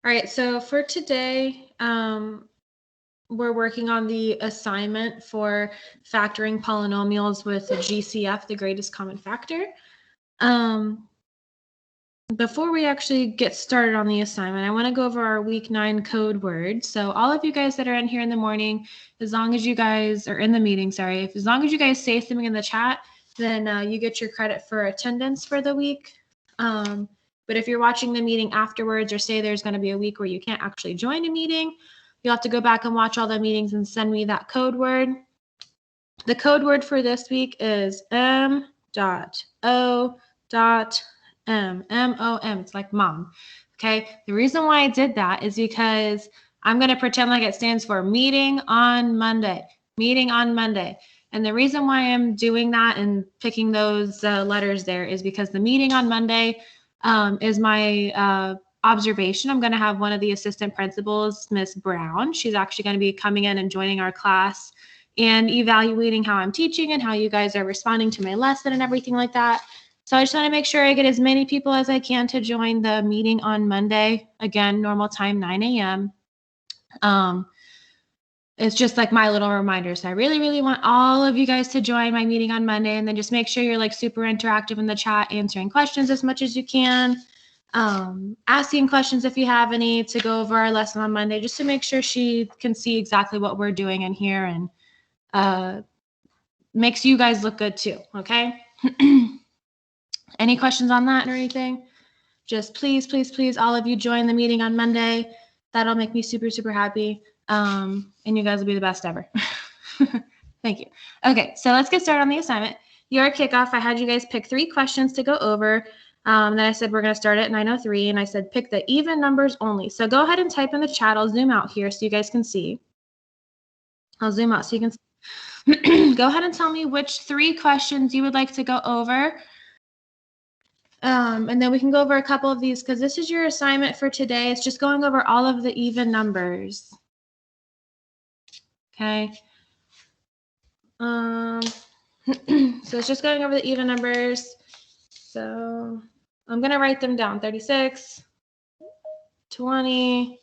All right, so for today, we're working on the assignment for factoring polynomials with the GCF, the greatest common factor. Before we actually get started on the assignment, I want to go over our week 9 code words. So all of you guys that are in here in the morning, as long as you guys are in the meeting, as long as you guys say something in the chat, then you get your credit for attendance for the week. But if you're watching the meeting afterwards, or say there's going to be a week where you can't actually join a meeting, you'll have to go back and watch all the meetings and send me that code word. The code word for this week is M.O.M. M-O-M. It's like mom. Okay. The reason why I did that is because I'm going to pretend like it stands for meeting on Monday. Meeting on Monday. And the reason why I'm doing that and picking those letters there is because the meeting on Monday is my observation. I'm going to have one of the assistant principals, Miss Brown. She's actually going to be coming in and joining our class and evaluating how I'm teaching and how you guys are responding to my lesson and everything like that. So I just want to make sure I get as many people as I can to join the meeting on Monday. Again, normal time, 9 a.m. It's just like my little reminder. So I really, really want all of you guys to join my meeting on Monday, and then just make sure you're like super interactive in the chat, answering questions as much as you can, asking questions if you have any, to go over our lesson on Monday, just to make sure she can see exactly what we're doing in here, and makes you guys look good too. Okay. Any questions on that or anything? Just please, please, please, all of you join the meeting on Monday. That'll make me super, super happy. And you guys will be the best ever. Thank you. Okay, so let's get started on the assignment. Your kickoff, I had you guys pick 3 questions to go over. Then I said we're going to start at 9:03, and I said pick the even numbers only. So go ahead and type in the chat. I'll zoom out here so you guys can see. I'll zoom out so you can see. Go ahead and tell me which 3 questions you would like to go over. And then we can go over a couple of these because this is your assignment for today. It's just going over all of the even numbers. Okay. So it's just going over the even numbers. So I'm going to write them down. 36, 20,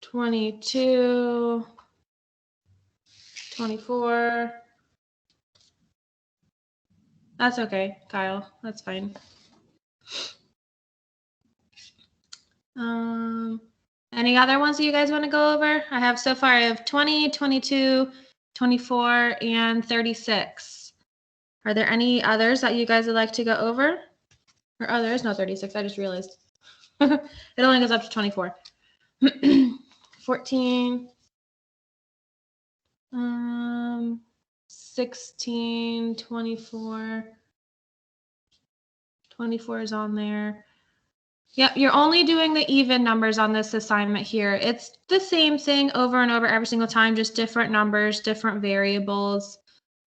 22, 24. That's okay, Kyle. That's fine. Any other ones that you guys want to go over? I have so far, I have 20, 22, 24, and 36. Are there any others that you guys would like to go over? Or others? No, 36. I just realized. It only goes up to 24. 14. 16, 24. 24 is on there. Yep, you're only doing the even numbers on this assignment here. It's the same thing over and over every single time, just different numbers, different variables.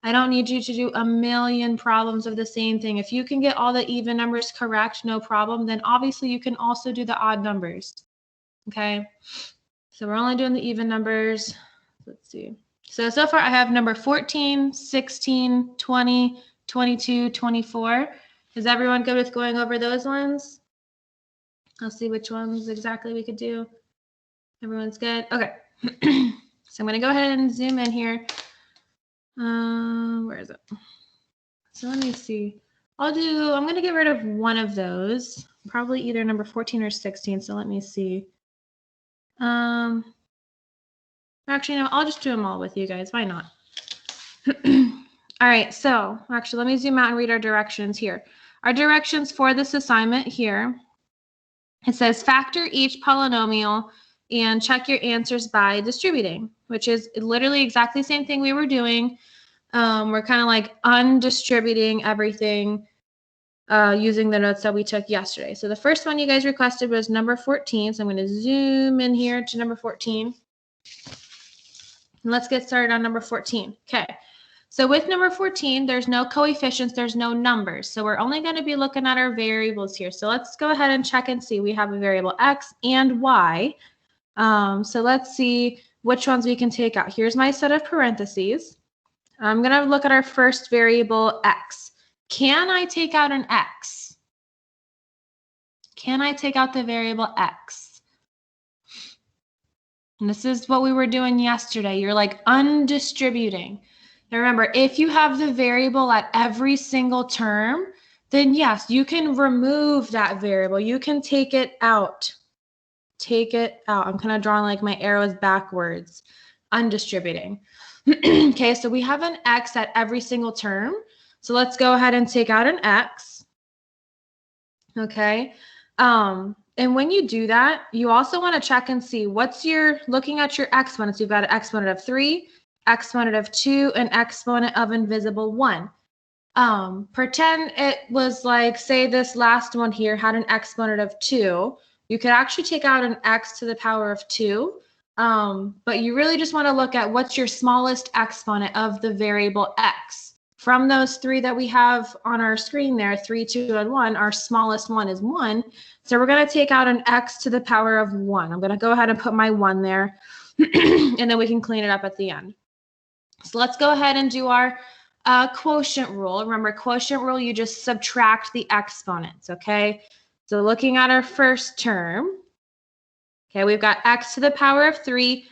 I don't need you to do a million problems of the same thing. If you can get all the even numbers correct, no problem, then obviously you can also do the odd numbers. Okay, so we're only doing the even numbers. Let's see. So far I have number 14, 16, 20, 22, 24. Is everyone good with going over those ones? I'll see which ones exactly we could do. Everyone's good? Okay. So I'm going to go ahead and zoom in here. Where is it? So let me see. I'm going to get rid of one of those. Probably either number 14 or 16. So let me see. Actually, no, I'll just do them all with you guys. Why not? All right. So actually, let me zoom out and read our directions here. Our directions for this assignment here. It says factor each polynomial and check your answers by distributing, which is literally exactly the same thing we were doing. We're kind of like undistributing everything using the notes that we took yesterday. So the first one you guys requested was number 14. So I'm going to zoom in here to number 14. And let's get started on number 14. Okay. So with number 14, there's no coefficients, there's no numbers. So we're only going to be looking at our variables here. So let's go ahead and check and see. We have a variable x and y. So let's see which ones we can take out. Here's my set of parentheses. I'm going to look at our first variable x. Can I take out an x? Can I take out the variable x? And this is what we were doing yesterday. You're like undistributing. Now remember, if you have the variable at every single term, then yes, you can remove that variable. You can take it out. Take it out. I'm kind of drawing like my arrows backwards. Undistributing. Okay, so we have an x at every single term. So let's go ahead and take out an x. Okay. And when you do that, you also want to check and see what's your, looking at your exponents, you've got an exponent of 3, exponent of 2, and exponent of invisible 1. Pretend it was like, say this last one here had an exponent of 2. You could actually take out an x to the power of 2. But you really just want to look at what's your smallest exponent of the variable x. From those 3 that we have on our screen there, 3, 2, and 1, our smallest one is 1. So we're going to take out an x to the power of 1. I'm going to go ahead and put my 1 there, and then we can clean it up at the end. So let's go ahead and do our quotient rule. Remember, quotient rule, you just subtract the exponents, okay? So looking at our first term, okay, we've got x to the power of 3,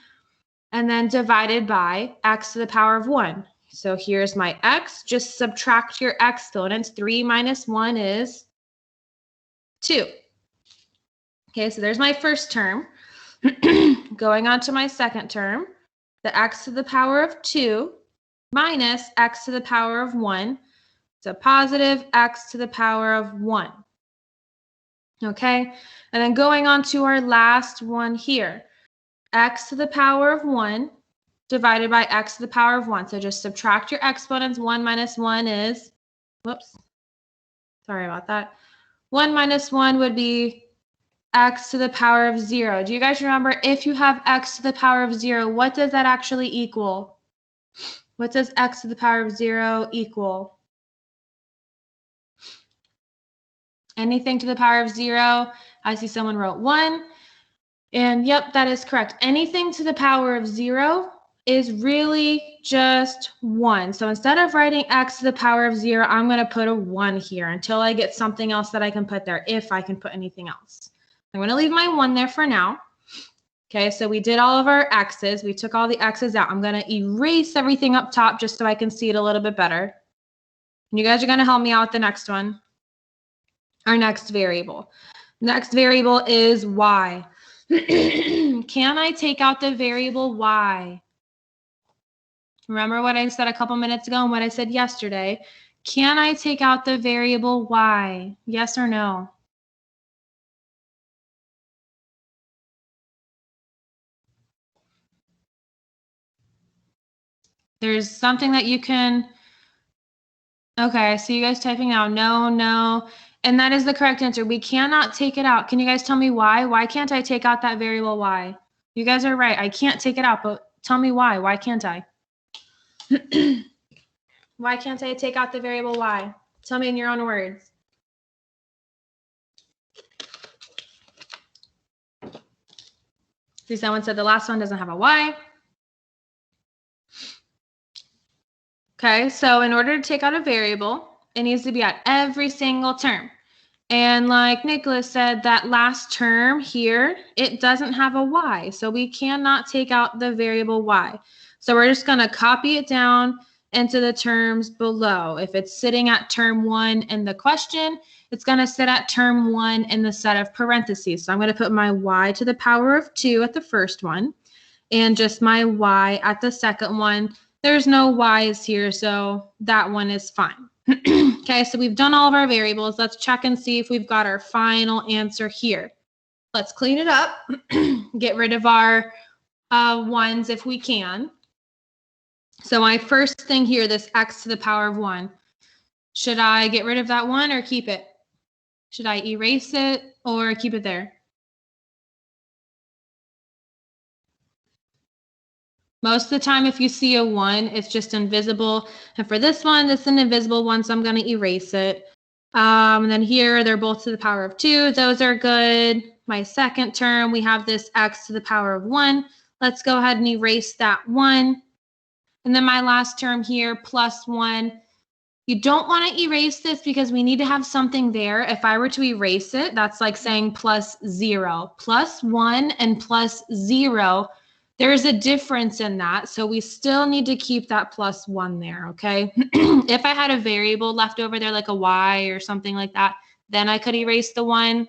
and then divided by x to the power of 1. So here's my x. Just subtract your exponents. 3 minus 1 is 2. Okay, so there's my first term. Going on to my second term, the x to the power of 2 minus x to the power of 1. So positive x to the power of 1. Okay, and then going on to our last one here, x to the power of 1 divided by x to the power of 1. So just subtract your exponents. 1 minus 1 is, whoops, sorry about that. 1 minus 1 would be x to the power of 0. Do you guys remember, if you have x to the power of 0, what does that actually equal? What does x to the power of 0 equal? Anything to the power of 0? I see someone wrote 1. And yep, that is correct. Anything to the power of 0 is really just 1. So instead of writing x to the power of 0, I'm going to put a 1 here until I get something else that I can put there, if I can put anything else. I'm going to leave my 1 there for now. Okay, so we did all of our x's. We took all the x's out. I'm going to erase everything up top just so I can see it a little bit better. And you guys are going to help me out with the next one. Our next variable. Next variable is y. Can I take out the variable y? Remember what I said a couple minutes ago and what I said yesterday. Can I take out the variable y? Yes or no? There's something that you can... Okay, I see you guys typing out no, no. And that is the correct answer. We cannot take it out. Can you guys tell me why? Why can't I take out that variable y? You guys are right. I can't take it out, but tell me why. Why can't I? Why can't I take out the variable y? Tell me in your own words. See, someone said the last one doesn't have a y. Okay, so in order to take out a variable, it needs to be at every single term. And like Nicholas said, that last term here, it doesn't have a y, so we cannot take out the variable y. So we're just going to copy it down into the terms below. If it's sitting at term 1 in the question, it's going to sit at term 1 in the set of parentheses. So I'm going to put my y to the power of 2 at the first one, and just my y at the second one. There's no y's here, so that one is fine. Okay, so we've done all of our variables. Let's check and see if we've got our final answer here. Let's clean it up, get rid of our ones if we can. So my first thing here, this x to the power of 1, should I get rid of that 1 or keep it? Should I erase it or keep it there? Most of the time, if you see a 1, it's just invisible. And for this one, it's an invisible one, so I'm going to erase it. And then here, they're both to the power of 2. Those are good. My second term, we have this x to the power of 1. Let's go ahead and erase that 1. And then my last term here, plus 1. You don't want to erase this because we need to have something there. If I were to erase it, that's like saying plus 0. Plus 1 and plus 0 There's a difference in that, so we still need to keep that plus 1 there, okay? If I had a variable left over there, like a y or something like that, then I could erase the 1,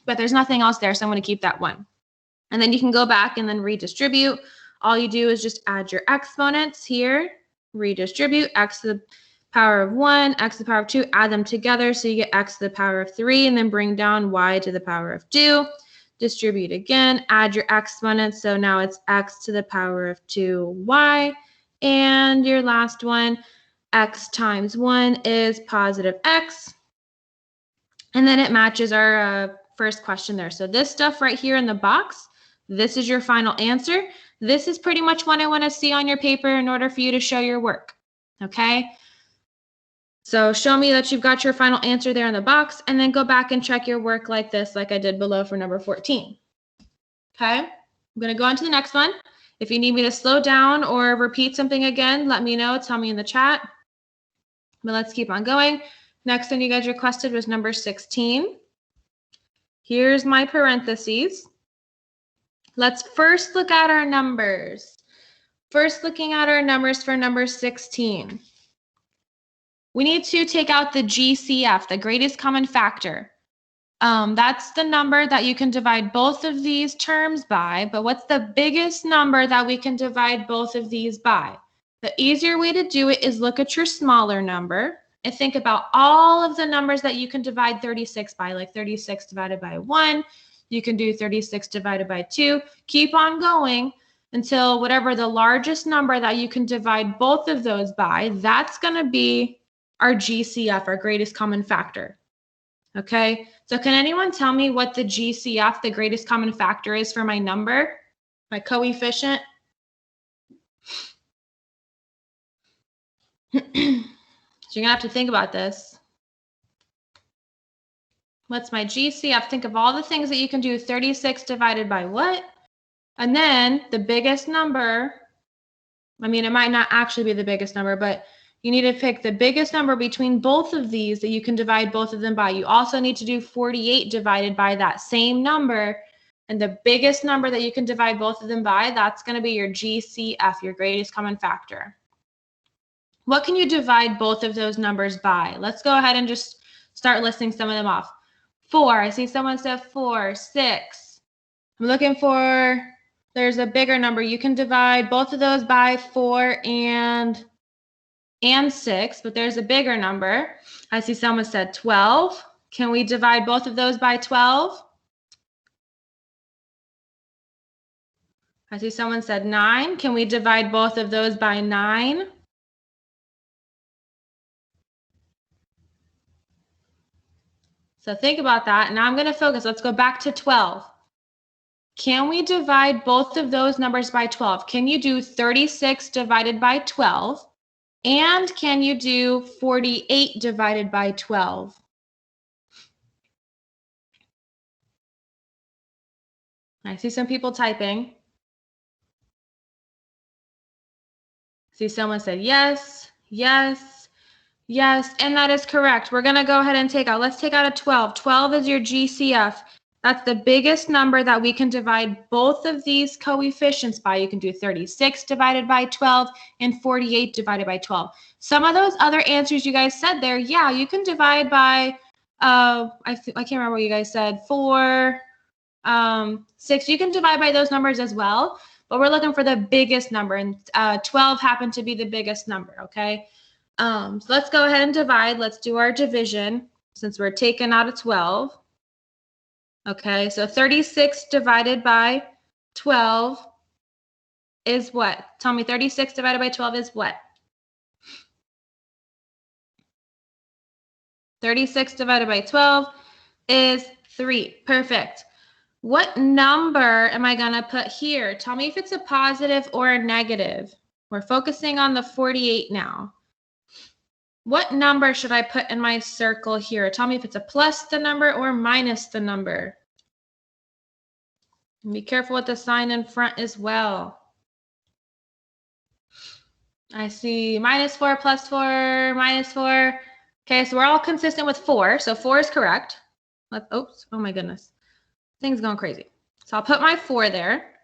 but there's nothing else there, so I'm going to keep that 1. And then you can go back and then redistribute. All you do is just add your exponents here, redistribute, x to the power of 1, x to the power of 2, add them together so you get x to the power of 3, and then bring down y to the power of 2. Distribute again, add your exponents, so now it's x to the power of 2y. And your last one, x times 1 is positive x. And then it matches our first question there. So this stuff right here in the box, this is your final answer. This is pretty much what I want to see on your paper in order for you to show your work, okay? So show me that you've got your final answer there in the box, and then go back and check your work like this, like I did below for number 14. Okay, I'm going to go on to the next one. If you need me to slow down or repeat something again, let me know. Tell me in the chat. But let's keep on going. Next one you guys requested was number 16. Here's my parentheses. Let's first look at our numbers. First looking at our numbers for number 16. We need to take out the GCF, the greatest common factor. That's the number that you can divide both of these terms by, but what's the biggest number that we can divide both of these by? The easier way to do it is look at your smaller number and think about all of the numbers that you can divide 36 by, like 36 divided by 1. You can do 36 divided by 2. Keep on going until whatever the largest number that you can divide both of those by, that's going to be our GCF, our greatest common factor. Okay, so can anyone tell me what the GCF, the greatest common factor, is for my number, my coefficient? So you're going to have to think about this. What's my GCF? Think of all the things that you can do. 36 divided by what? And then the biggest number, I mean, it might not actually be the biggest number, but you need to pick the biggest number between both of these that you can divide both of them by. You also need to do 48 divided by that same number. And the biggest number that you can divide both of them by, that's going to be your GCF, your greatest common factor. What can you divide both of those numbers by? Let's go ahead and just start listing some of them off. 4. I see someone said 4. 6. I'm looking for, there's a bigger number. You can divide both of those by 4 and 6, but there's a bigger number. I see someone said 12. Can we divide both of those by 12? I see someone said 9. Can we divide both of those by 9? So think about that. Now I'm going to focus. Let's go back to 12. Can we divide both of those numbers by 12? Can you do 36 divided by 12? And can you do 48 divided by 12? I see some people typing. See someone said yes, yes, yes, and that is correct. We're going to go ahead and let's take out a 12. 12 is your GCF. That's the biggest number that we can divide both of these coefficients by. You can do 36 divided by 12 and 48 divided by 12. Some of those other answers you guys said there, yeah, you can divide by, I can't remember what you guys said, 4, 6. You can divide by those numbers as well, but we're looking for the biggest number, and 12 happened to be the biggest number, okay? So let's go ahead and divide. Let's do our division since we're taking out a 12. Okay, so 36 divided by 12 is what? Tell me, 36 divided by 12 is what? 36 divided by 12 is 3. Perfect. What number am I going to put here? Tell me if it's a positive or a negative. We're focusing on the 48 now. What number should I put in my circle here? Tell me if it's a plus the number or minus the number. And be careful with the sign in front as well. I see -4, +4, -4. Okay, so we're all consistent with 4. So 4 is correct. Oops, oh my goodness. Things going crazy. So I'll put my 4 there.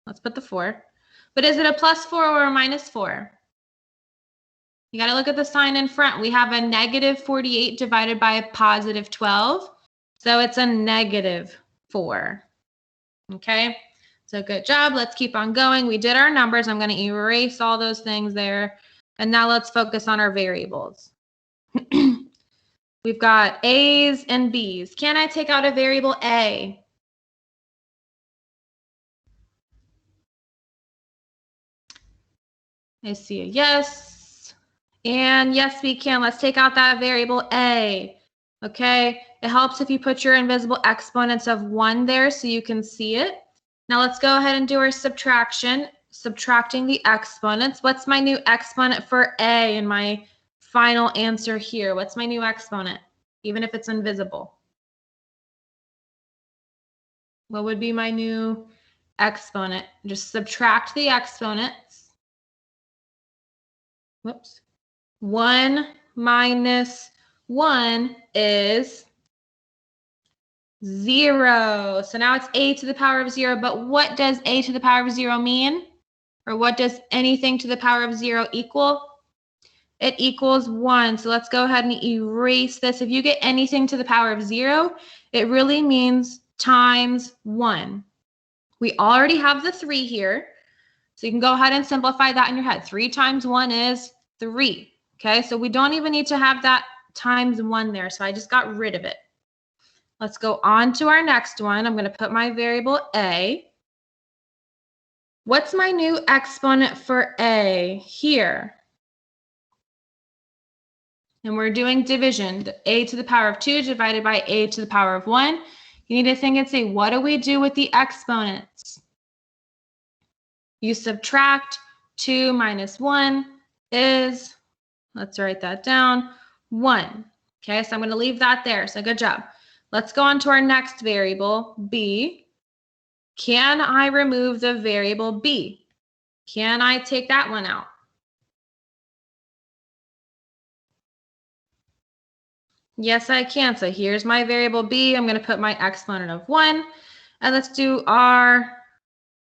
Let's put the 4. But is it a +4 or a -4? You got to look at the sign in front. We have a -48 divided by a +12. So it's a -4. Okay, so good job. Let's keep on going. We did our numbers. I'm going to erase all those things there. And now let's focus on our variables. We've got A's and B's. Can I take out a variable A? I see a yes. And yes, we can. Let's take out that variable A. Okay, it helps if you put your invisible exponents of 1 there so you can see it. Now let's go ahead and do our subtraction, subtracting the exponents. What's my new exponent for A in my final answer here? What's my new exponent, even if it's invisible? What would be my new exponent? Just subtract the exponents. Whoops. 1 minus 1 is 0. So now it's a to the power of 0. But what does a to the power of 0 mean? Or what does anything to the power of 0 equal? It equals 1. So let's go ahead and erase this. If you get anything to the power of 0, it really means times 1. We already have the 3 here. So you can go ahead and simplify that in your head. 3 times 1 is 3. Okay, so we don't even need to have that times 1 there. So I just got rid of it. Let's go on to our next one. I'm going to put my variable A. What's my new exponent for A here? And we're doing division. A to the power of 2 divided by A to the power of 1. You need to think and say, what do we do with the exponents? You subtract. 2 minus 1 is, let's write that down, 1. Okay, so I'm going to leave that there. So good job. Let's go on to our next variable, B. Can I remove the variable B? Can I take that one out? Yes, I can. So here's my variable B. I'm going to put my exponent of 1. And let's do our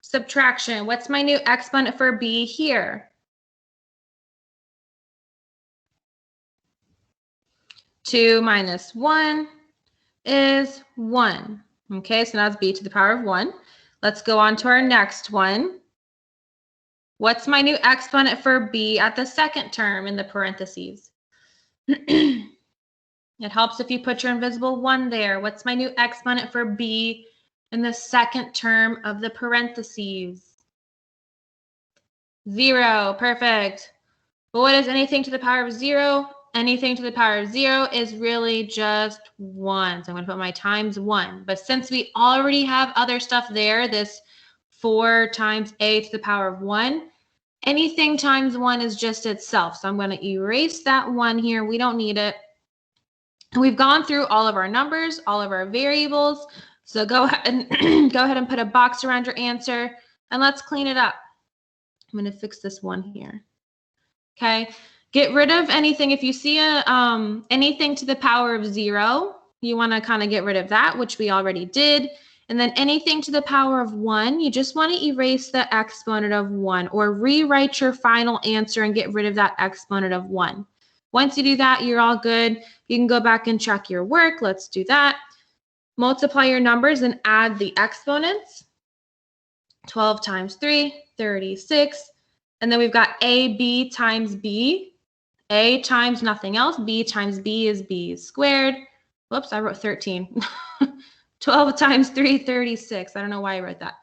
subtraction. What's my new exponent for B here? 2 minus 1 is 1. Okay, so now it's B to the power of 1. Let's go on to our next one. What's my new exponent for B at the second term in the parentheses? It helps if you put your invisible 1 there. What's my new exponent for B in the second term of the parentheses? 0. Perfect. But what is anything to the power of 0? Anything to the power of 0 is really just 1. So I'm going to put my times 1. But since we already have other stuff there, this 4 times a to the power of 1, anything times 1 is just itself. So I'm going to erase that 1 here. We don't need it. And we've gone through all of our numbers, all of our variables. So go ahead and put a box around your answer and let's clean it up. I'm going to fix this 1 here. Okay. Get rid of anything. If you see anything to the power of 0, you want to kind of get rid of that, which we already did. And then anything to the power of 1, you just want to erase the exponent of 1 or rewrite your final answer and get rid of that exponent of 1. Once you do that, you're all good. You can go back and check your work. Let's do that. Multiply your numbers and add the exponents. 12 times 3, 36. And then we've got AB times B. A times nothing else. B times B is B squared. Whoops, I wrote 13. 12 times 3, 36. I don't know why I wrote that.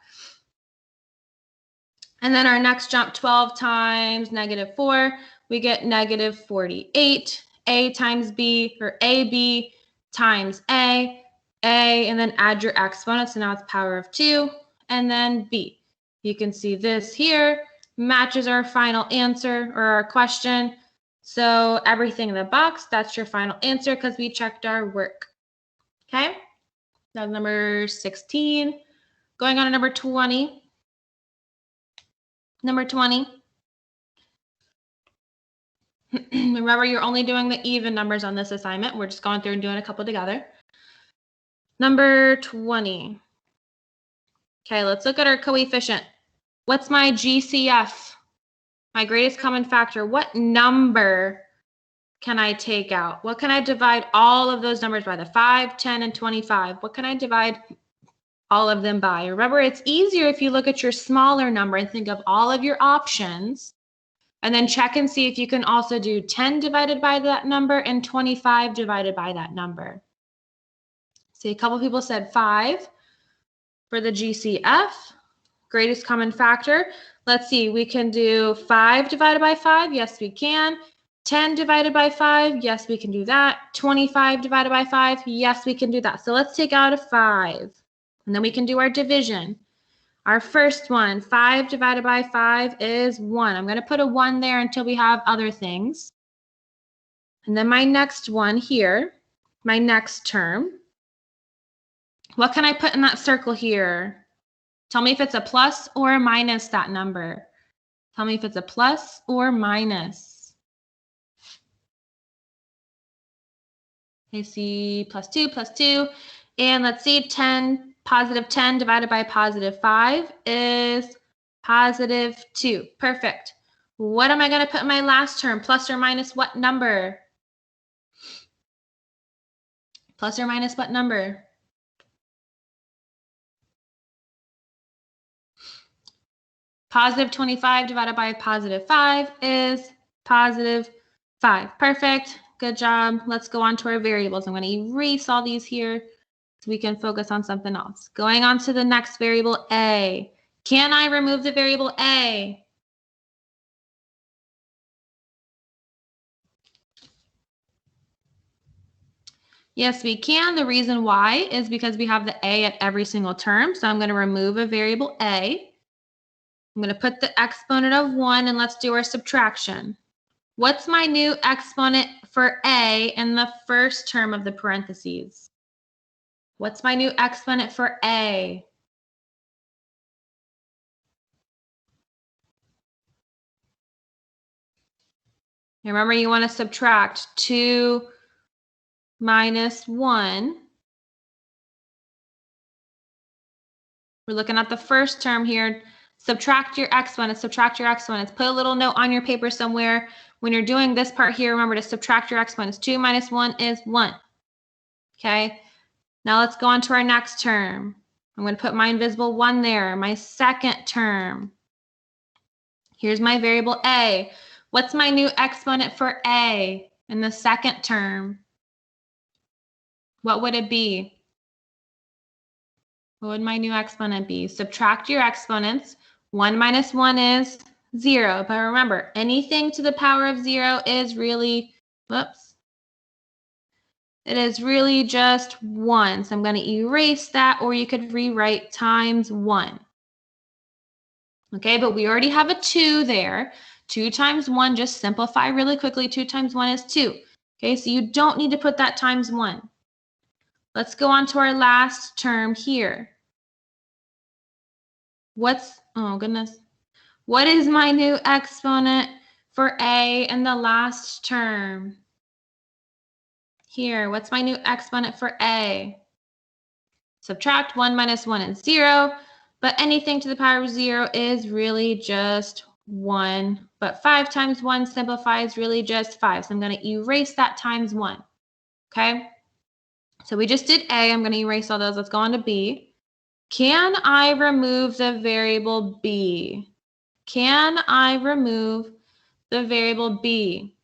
And then our next jump, 12 times -4. We get -48. A times B, or AB times A, and then add your exponents. So now it's power of 2, and then B. You can see this here matches our final answer or our question. So everything in the box, that's your final answer because we checked our work. Okay, that's number 16. Going on to number 20. Number 20. Remember, you're only doing the even numbers on this assignment. We're just going through and doing a couple together. Number 20. Okay, let's look at our coefficient. What's my GCF? My greatest common factor. What number can I take out? What can I divide all of those numbers by? The 5, 10, and 25. What can I divide all of them by? Remember, it's easier if you look at your smaller number and think of all of your options, and then check and see if you can also do 10 divided by that number and 25 divided by that number. See, a couple people said 5 for the GCF, greatest common factor. Let's see, we can do 5 divided by 5. Yes, we can. 10 divided by 5. Yes, we can do that. 25 divided by 5. Yes, we can do that. So let's take out a 5, and then we can do our division. Our first one, 5 divided by 5 is 1. I'm going to put a 1 there until we have other things. And then my next one here, my next term. What can I put in that circle here? Tell me if it's a plus or a minus that number. Tell me if it's a plus or minus. I see plus 2. And let's see, 10. Positive 10 divided by positive 5 is positive 2. Perfect. What am I going to put in my last term? Plus or minus what number? Plus or minus what number? Positive 25 divided by positive 5 is positive 5. Perfect. Good job. Let's go on to our variables. I'm going to erase all these here so we can focus on something else. Going on to the next variable, A. Can I remove the variable A? Yes, we can. The reason why is because we have the A at every single term. So I'm going to remove a variable A. I'm going to put the exponent of 1, and let's do our subtraction. What's my new exponent for A in the first term of the parentheses? What's my new exponent for A? Remember, you want to subtract 2 minus 1. We're looking at the first term here. Subtract your exponents, subtract your exponents. Put a little note on your paper somewhere. When you're doing this part here, remember to subtract your exponents. 2 minus 1 is 1. Okay, now let's go on to our next term. I'm going to put my invisible 1 there, my second term. Here's my variable A. What's my new exponent for A in the second term? What would it be? What would my new exponent be? Subtract your exponents. 1 minus 1 is 0. But remember, anything to the power of 0 is really, whoops, it is really just 1. So I'm going to erase that, or you could rewrite times 1. Okay, but we already have a 2 there. 2 times 1, just simplify really quickly. 2 times 1 is 2. Okay, so you don't need to put that times 1. Let's go on to our last term here. Oh goodness. What is my new exponent for A in the last term? Here, what's my new exponent for A? Subtract 1 minus 1 is 0, but anything to the power of 0 is really just 1. But 5 times 1 simplifies really just 5. So I'm going to erase that times 1. Okay? So we just did A. I'm going to erase all those. Let's go on to B. Can I remove the variable B? Can I remove the variable B?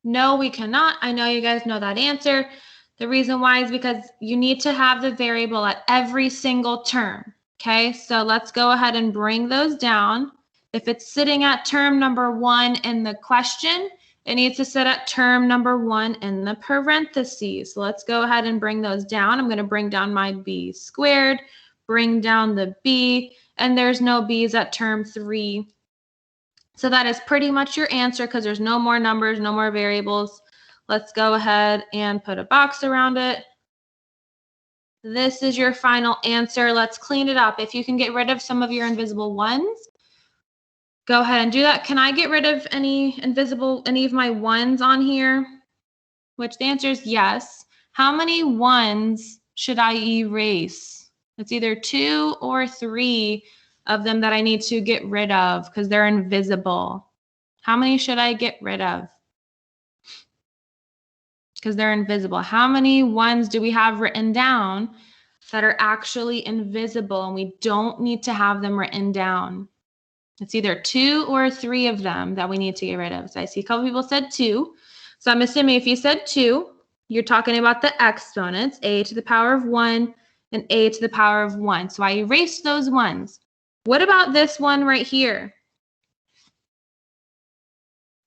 No, we cannot. I know you guys know that answer. The reason why is because you need to have the variable at every single term. Okay, so let's go ahead and bring those down. If it's sitting at term number 1 in the question, it needs to sit at term number 1 in the parentheses. So let's go ahead and bring those down. I'm going to bring down my B squared, bring down the B, and there's no B's at term 3. So that is pretty much your answer because there's no more numbers, no more variables. Let's go ahead and put a box around it. This is your final answer. Let's clean it up. If you can get rid of some of your invisible ones, go ahead and do that. Can I get rid of any of my ones on here? Which the answer is yes. How many ones should I erase? It's either 2 or 3. of them that I need to get rid of because they're invisible? How many should I get rid of? Because they're invisible. How many ones do we have written down that are actually invisible and we don't need to have them written down? It's either 2 or 3 of them that we need to get rid of. So I see a couple people said 2. So I'm assuming if you said 2, you're talking about the exponents, a to the power of 1 and a to the power of 1. So I erased those ones. What about this one right here?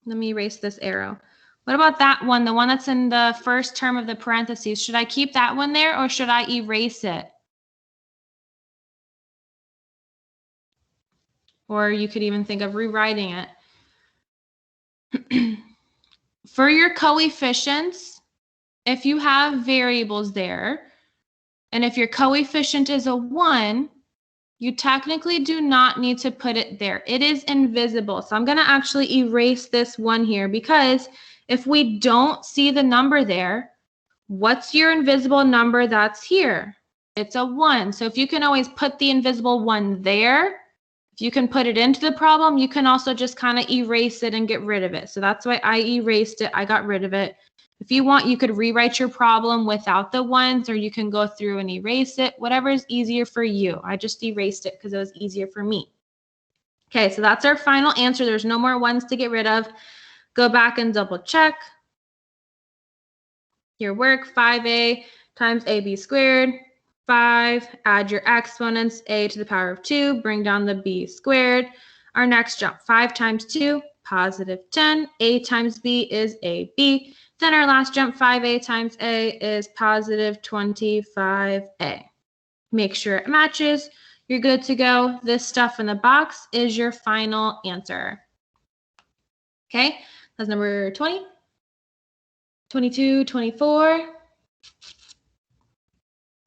Let me erase this arrow. What about that one, the one that's in the first term of the parentheses? Should I keep that one there or should I erase it? Or you could even think of rewriting it. For your coefficients, if you have variables there, and if your coefficient is a 1, you technically do not need to put it there. It is invisible. So I'm going to actually erase this 1 here because if we don't see the number there, what's your invisible number that's here? It's a 1. So if you can always put the invisible 1 there, if you can put it into the problem, you can also just kind of erase it and get rid of it. So that's why I erased it. I got rid of it. If you want, you could rewrite your problem without the 1s, or you can go through and erase it, whatever is easier for you. I just erased it because it was easier for me. Okay, so that's our final answer. There's no more 1s to get rid of. Go back and double check your work. 5a times ab squared. 5, add your exponents, a to the power of 2, bring down the b squared. Our next jump, 5 times 2, positive 10. A times b is ab. Then our last jump, 5a times a is positive 25a. Make sure it matches. You're good to go. This stuff in the box is your final answer. Okay, that's number 20, 22, 24.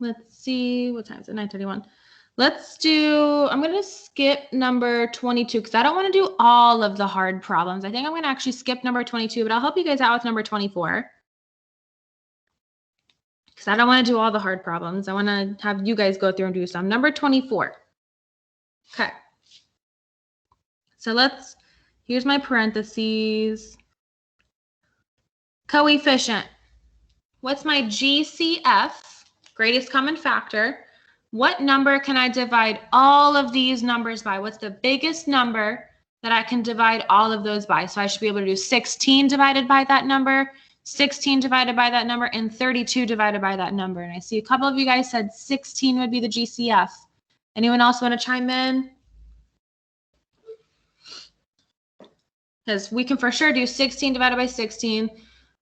Let's see, what time is it? 9:31. Let's do, I'm going to skip number 22 because I don't want to do all of the hard problems. I think I'm going to actually skip number 22, but I'll help you guys out with number 24. Because I don't want to do all the hard problems. I want to have you guys go through and do some. Number 24. Okay. So here's my parentheses. Coefficient. What's my GCF? Greatest common factor. What number can I divide all of these numbers by? What's the biggest number that I can divide all of those by? So I should be able to do 16 divided by that number, 16 divided by that number, and 32 divided by that number. And I see a couple of you guys said 16 would be the GCF. Anyone else want to chime in? Because we can for sure do 16 divided by 16.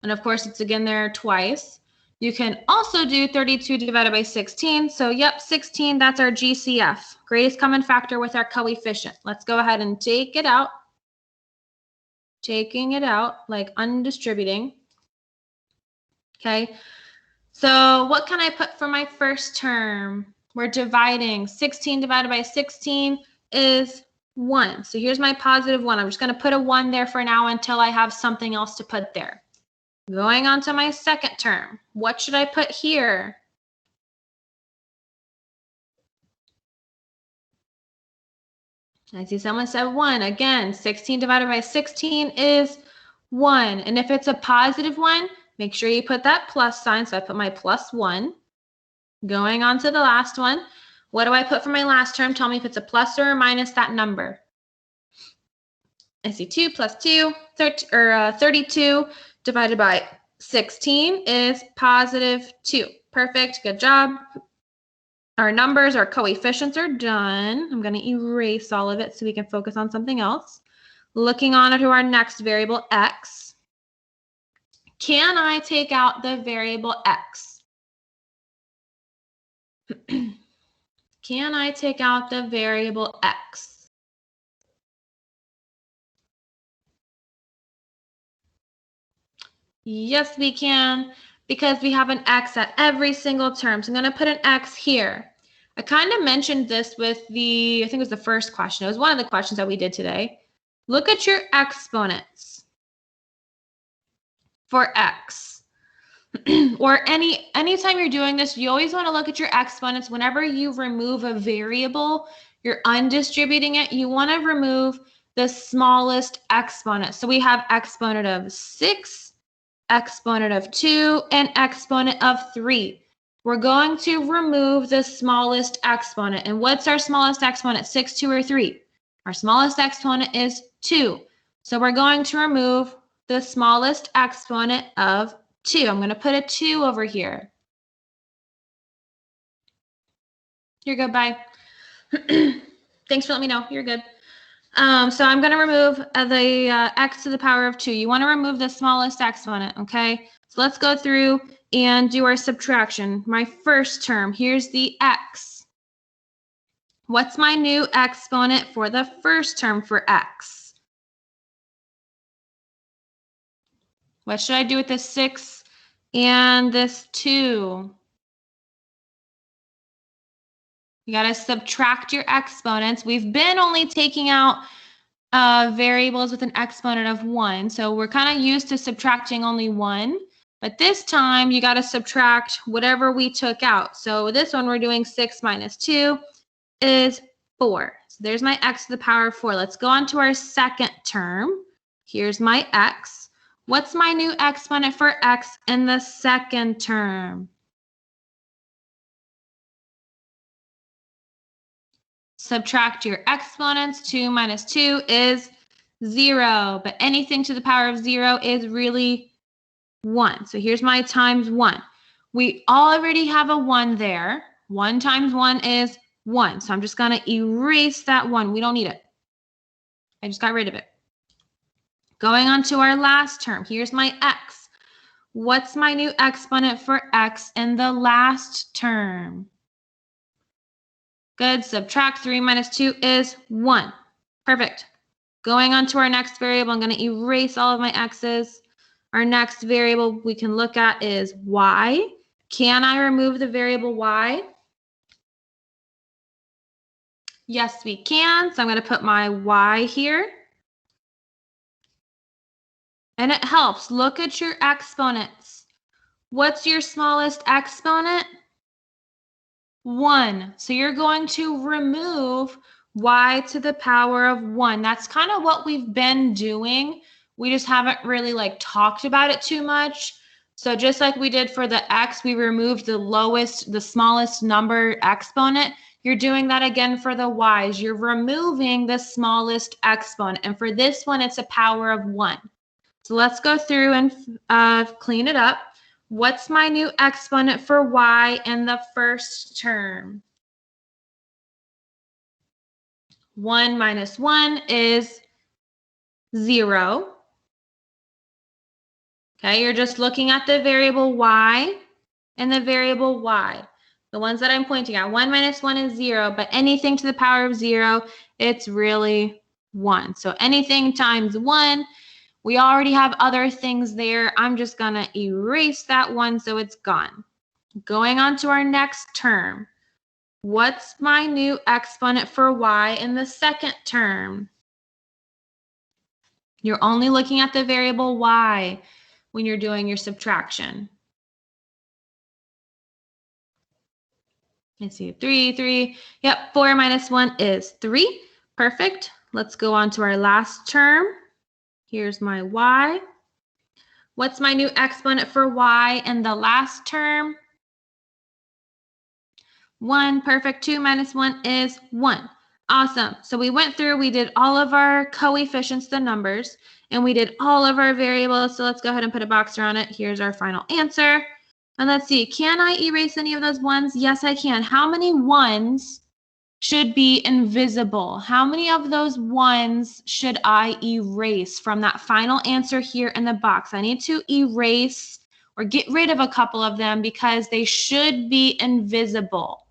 And of course, it's again there twice. You can also do 32 divided by 16. So yep, 16, that's our GCF, greatest common factor with our coefficient. Let's go ahead and take it out. Taking it out, like undistributing. Okay, so what can I put for my first term? We're dividing. 16 divided by 16 is 1. So here's my positive 1. I'm just going to put a 1 there for now until I have something else to put there. Going on to my second term, what should I put here? I see someone said 1. Again, 16 divided by 16 is 1. And if it's a positive 1, make sure you put that plus sign. So I put my plus 1. Going on to the last one. What do I put for my last term? Tell me if it's a plus or a minus that number. I see 2 plus 2, 32 divided by 16 is positive 2. Perfect. Good job. Our numbers, our coefficients are done. I'm going to erase all of it so we can focus on something else. Looking on to our next variable, x. Can I take out the variable x? Can I take out the variable x? Yes, we can, because we have an x at every single term. So I'm going to put an x here. I kind of mentioned this with I think it was the first question. It was one of the questions that we did today. Look at your exponents for x. Or anytime you're doing this, you always want to look at your exponents. Whenever you remove a variable, you're undistributing it, you want to remove the smallest exponent. So we have exponent of 6, exponent of 2, and exponent of 3. We're going to remove the smallest exponent. And what's our smallest exponent, 6, 2, or 3? Our smallest exponent is 2. So we're going to remove the smallest exponent of 2. I'm going to put a 2 over here. You're good, bye. Thanks for letting me know. You're good. So I'm going to remove the x to the power of 2. You want to remove the smallest exponent, okay? So let's go through and do our subtraction. My first term, here's the x. What's my new exponent for the first term for x? What should I do with this 6 and this 2? You got to subtract your exponents. We've been only taking out variables with an exponent of 1. So we're kind of used to subtracting only 1. But this time, you got to subtract whatever we took out. So this one, we're doing 6 minus 2 is 4. So there's my x to the power of 4. Let's go on to our second term. Here's my x. What's my new exponent for x in the second term? Subtract your exponents. 2 minus 2 is 0. But anything to the power of 0 is really 1. So here's my times 1. We already have a 1 there. 1 times 1 is 1. So I'm just going to erase that 1. We don't need it. I just got rid of it. Going on to our last term. Here's my x. What's my new exponent for x in the last term? Good. Subtract 3 minus 2 is 1. Perfect. Going on to our next variable, I'm going to erase all of my x's. Our next variable we can look at is y. Can I remove the variable y? Yes, we can. So I'm going to put my y here. And it helps. Look at your exponents. What's your smallest exponent? 1. So you're going to remove y to the power of 1. That's kind of what we've been doing. We just haven't really talked about it too much. So just like we did for the x, we removed the smallest number exponent. You're doing that again for the y's. You're removing the smallest exponent. And for this one, it's a power of 1. So let's go through and clean it up. What's my new exponent for y in the first term? 1 minus 1 is 0. Okay, you're just looking at the variable y and the variable y. The ones that I'm pointing at. 1 minus 1 is 0, but anything to the power of 0, it's really 1. So anything times 1, we already have other things there. I'm just going to erase that 1 so it's gone. Going on to our next term. What's my new exponent for y in the second term? You're only looking at the variable y when you're doing your subtraction. Let's see, 3. Yep, 4 minus 1 is 3. Perfect. Let's go on to our last term. Here's my y. What's my new exponent for y in the last term? 1. Perfect. 2 minus 1 is 1. Awesome. So we went through, we did all of our coefficients, the numbers, and we did all of our variables. So let's go ahead and put a box around it. Here's our final answer. And let's see, can I erase any of those 1s? Yes, I can. How many 1s should be invisible? How many of those 1s should I erase from that final answer here in the box? I need to erase or get rid of a couple of them because they should be invisible.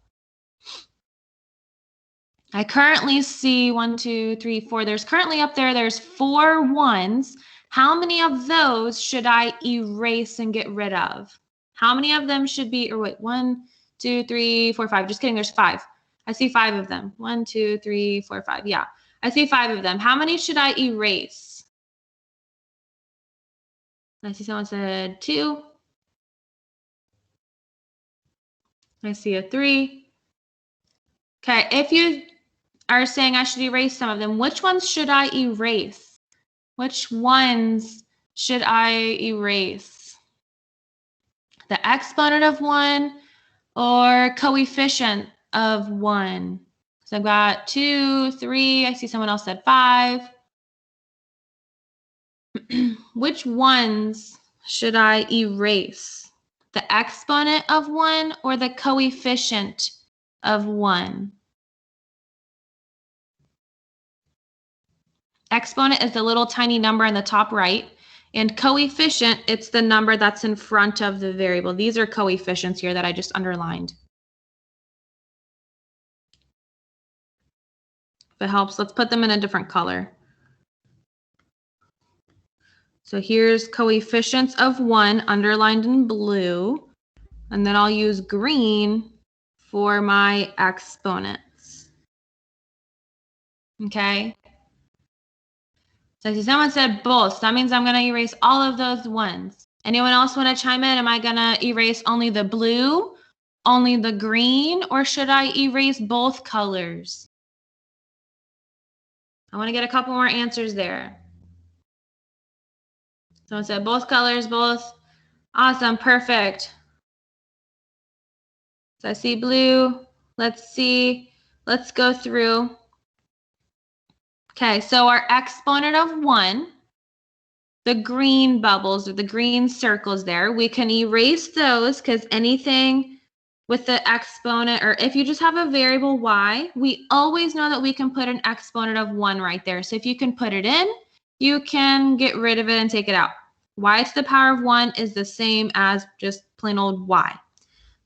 I currently see 1, 2, 3, 4. There's currently up there, there's 4 1s. How many of those should I erase and get rid of? How many of them should be, or wait, 1, 2, 3, 4, 5. Just kidding, there's 5. I see 5 of them. 1, 2, 3, 4, 5. Yeah, I see 5 of them. How many should I erase? I see someone said 2. I see a 3. Okay, if you are saying I should erase some of them. Which ones should I erase? Which ones should I erase? The exponent of 1 or coefficient of 1? So I've got 2, 3. I see someone else said 5. Which ones should I erase? The exponent of 1 or the coefficient of 1? Exponent is the little tiny number in the top right, and coefficient, it's the number that's in front of the variable. These are coefficients here that I just underlined. If it helps, let's put them in a different color. So here's coefficients of 1 underlined in blue, and then I'll use green for my exponents. Okay. So I see someone said both. So that means I'm going to erase all of those ones. Anyone else want to chime in? Am I going to erase only the blue, only the green, or should I erase both colors? I want to get a couple more answers there. Someone said both colors, both. Awesome, perfect. So I see blue. Let's see. Let's go through. Okay, so our exponent of 1, the green bubbles or the green circles there, we can erase those because anything with the exponent, or if you just have a variable y, we always know that we can put an exponent of 1 right there. So if you can put it in, you can get rid of it and take it out. Y to the power of 1 is the same as just plain old y.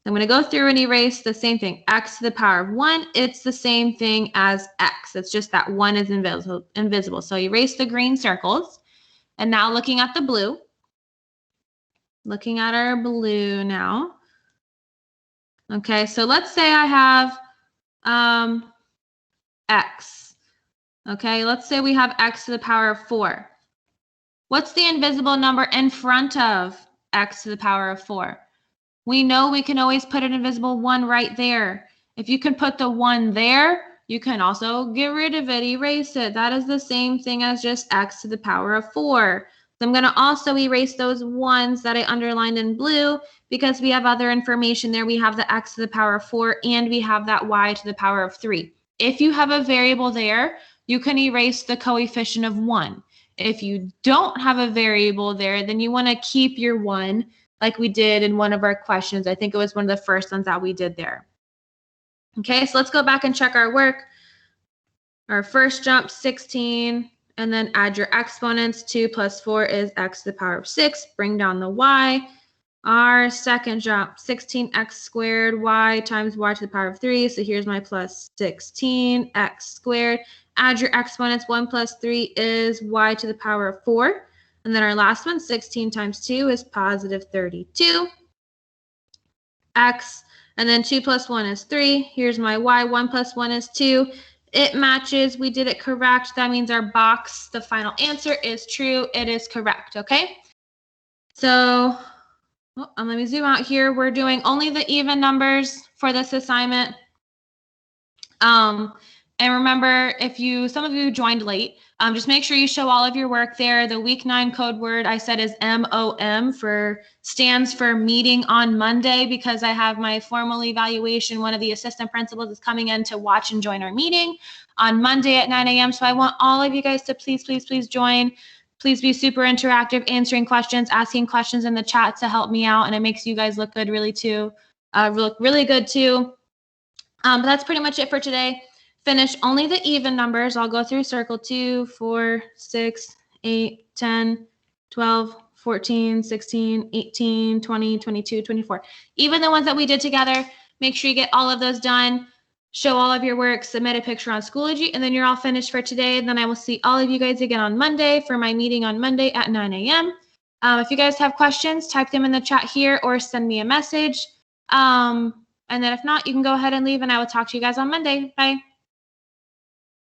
I'm going to go through and erase the same thing. X to the power of 1, it's the same thing as x. It's just that 1 is invisible. So erase the green circles. And now looking at the blue. Looking at our blue now. Okay, so let's say I have x. Okay, let's say we have x to the power of 4. What's the invisible number in front of x to the power of 4? We know we can always put an invisible 1 right there. If you can put the 1 there, you can also get rid of it, erase it. That is the same thing as just x to the power of 4. So I'm going to also erase those 1s that I underlined in blue because we have other information there. We have the x to the power of 4 and we have that y to the power of 3. If you have a variable there, you can erase the coefficient of 1. If you don't have a variable there, then you want to keep your 1 like we did in one of our questions. I think it was one of the first ones that we did there. Okay, so let's go back and check our work. Our first jump, 16, and then add your exponents. 2 plus 4 is x to the power of 6. Bring down the y. Our second jump, 16x squared, y times y to the power of 3. So here's my plus 16x squared. Add your exponents. 1 plus 3 is y to the power of 4. And then our last one, 16 times 2 is positive 32. X, and then 2 plus 1 is 3. Here's my y. 1 plus 1 is 2. It matches. We did it correct. That means our box, the final answer, is true. It is correct, okay? So let me zoom out here. We're doing only the even numbers for this assignment. And remember, if some of you joined late, just make sure you show all of your work there. The week 9 code word I said is MOM stands for meeting on Monday because I have my formal evaluation. One of the assistant principals is coming in to watch and join our meeting on Monday at 9 a.m. So I want all of you guys to please, please, please join. Please be super interactive, answering questions, asking questions in the chat to help me out. And it makes you guys look good really good too. But that's pretty much it for today. Finish only the even numbers. I'll go through circle 2, 4, 6, 8, 10, 12, 14, 16, 18, 20, 22, 24. Even the ones that we did together, make sure you get all of those done. Show all of your work, submit a picture on Schoology, and then you're all finished for today. And then I will see all of you guys again on Monday for my meeting on Monday at 9 a.m. If you guys have questions, type them in the chat here or send me a message. And then if not, you can go ahead and leave, and I will talk to you guys on Monday. Bye.